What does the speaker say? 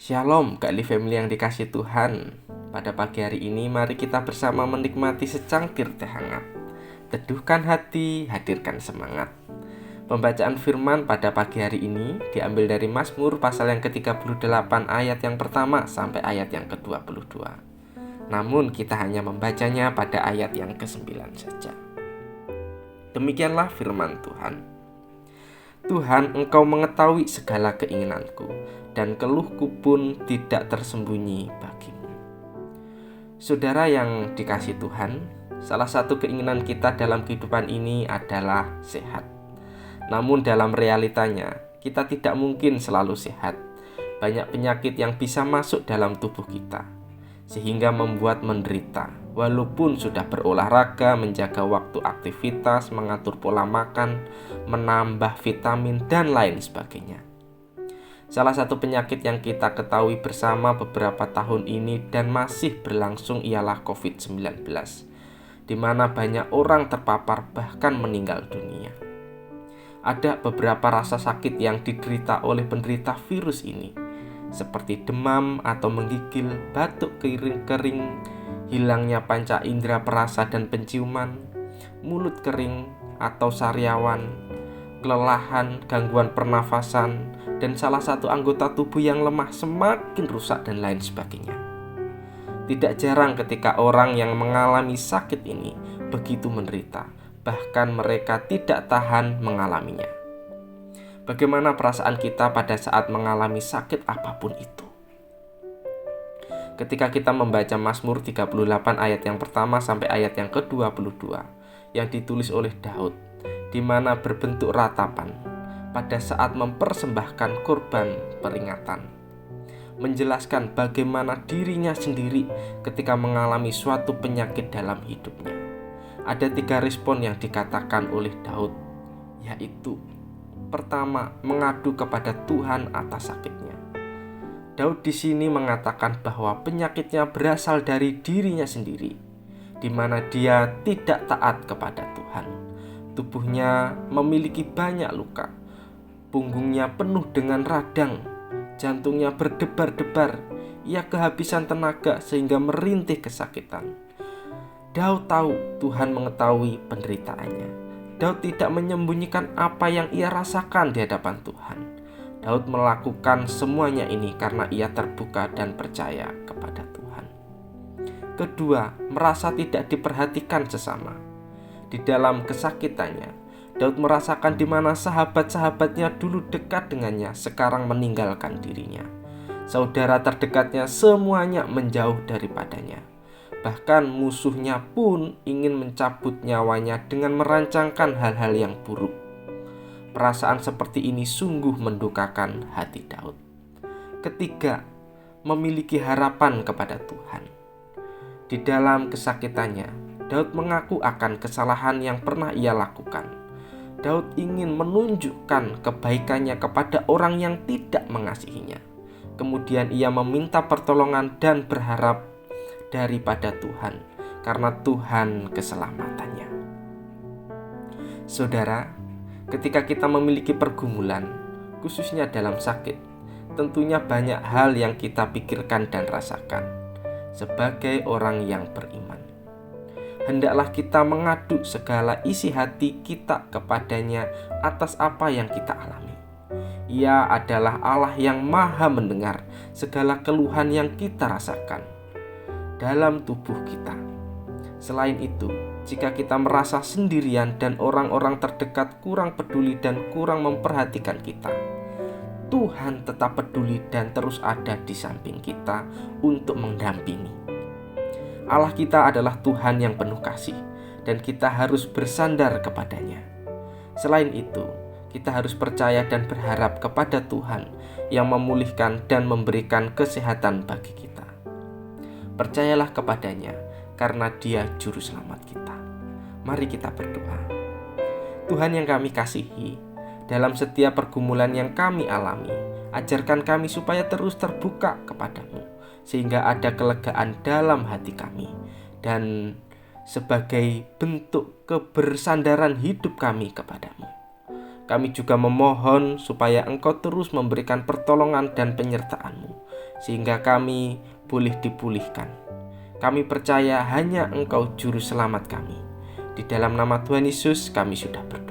Shalom, Kak Family yang dikasih Tuhan. Pada pagi hari ini mari kita bersama menikmati secangkir teh hangat. Teduhkan hati, hadirkan semangat. Pembacaan firman pada pagi hari ini diambil dari Mazmur pasal yang ke-38 ayat yang pertama sampai ayat yang ke-22. Namun kita hanya membacanya pada ayat yang ke-9 saja. Demikianlah firman Tuhan. Tuhan, Engkau mengetahui segala keinginanku, dan keluhku pun tidak tersembunyi bagimu. Saudara yang dikasih Tuhan, salah satu keinginan kita dalam kehidupan ini adalah sehat. Namun dalam realitanya, kita tidak mungkin selalu sehat. Banyak penyakit yang bisa masuk dalam tubuh kita, sehingga membuat menderita. Walaupun sudah berolahraga, menjaga waktu aktivitas, mengatur pola makan, menambah vitamin, dan lain sebagainya. Salah satu penyakit yang kita ketahui bersama beberapa tahun ini dan masih berlangsung ialah COVID-19, di mana banyak orang terpapar bahkan meninggal dunia. Ada beberapa rasa sakit yang diderita oleh penderita virus ini, seperti demam atau menggigil, batuk kering, hilangnya panca indera perasa dan penciuman, mulut kering atau sariawan, kelelahan, gangguan pernafasan, dan salah satu anggota tubuh yang lemah semakin rusak dan lain sebagainya. Tidak jarang ketika orang yang mengalami sakit ini begitu menderita, bahkan mereka tidak tahan mengalaminya. Bagaimana perasaan kita pada saat mengalami sakit apapun itu? Ketika kita membaca Mazmur 38 ayat yang pertama sampai ayat yang ke-22 yang ditulis oleh Daud, di mana berbentuk ratapan pada saat mempersembahkan korban peringatan, menjelaskan bagaimana dirinya sendiri ketika mengalami suatu penyakit dalam hidupnya. Ada 3 respon yang dikatakan oleh Daud, yaitu pertama, mengadu kepada Tuhan atas sakitnya. Daud di sini mengatakan bahwa penyakitnya berasal dari dirinya sendiri, di mana dia tidak taat kepada Tuhan. Tubuhnya memiliki banyak luka, punggungnya penuh dengan radang, jantungnya berdebar-debar, ia kehabisan tenaga sehingga merintih kesakitan. Daud tahu Tuhan mengetahui penderitaannya. Daud tidak menyembunyikan apa yang ia rasakan di hadapan Tuhan. Daud melakukan semuanya ini karena ia terbuka dan percaya kepada Tuhan. Kedua, merasa tidak diperhatikan sesama. Di dalam kesakitannya, Daud merasakan di mana sahabat-sahabatnya dulu dekat dengannya sekarang meninggalkan dirinya. Saudara terdekatnya semuanya menjauh daripadanya. Bahkan musuhnya pun ingin mencabut nyawanya dengan merancangkan hal-hal yang buruk. Perasaan seperti ini sungguh mendukakan hati Daud. Ketiga, memiliki harapan kepada Tuhan. Di dalam kesakitannya, Daud mengaku akan kesalahan yang pernah ia lakukan. Daud ingin menunjukkan kebaikannya kepada orang yang tidak mengasihinya. Kemudian ia meminta pertolongan dan berharap daripada Tuhan, karena Tuhan keselamatannya. Saudara, ketika kita memiliki pergumulan, khususnya dalam sakit, tentunya banyak hal yang kita pikirkan dan rasakan. Sebagai orang yang beriman, hendaklah kita mengadu segala isi hati kita kepadanya atas apa yang kita alami. Ia adalah Allah yang maha mendengar segala keluhan yang kita rasakan dalam tubuh kita. Selain itu, jika kita merasa sendirian dan orang-orang terdekat kurang peduli dan kurang memperhatikan kita, Tuhan tetap peduli dan terus ada di samping kita untuk mendampingi. Allah kita adalah Tuhan yang penuh kasih, dan kita harus bersandar kepadanya. Selain itu, kita harus percaya dan berharap kepada Tuhan yang memulihkan dan memberikan kesehatan bagi kita. Percayalah kepadanya, karena Dia juru selamat kita. Mari kita berdoa. Tuhan yang kami kasihi, dalam setiap pergumulan yang kami alami, ajarkan kami supaya terus terbuka kepadamu, sehingga ada kelegaan dalam hati kami, dan sebagai bentuk kebersandaran hidup kami kepadamu. Kami juga memohon supaya Engkau terus memberikan pertolongan dan penyertaan-Mu, sehingga kami boleh dipulihkan. Kami percaya hanya Engkau juru selamat kami. Di dalam nama Tuhan Yesus kami sudah berdoa.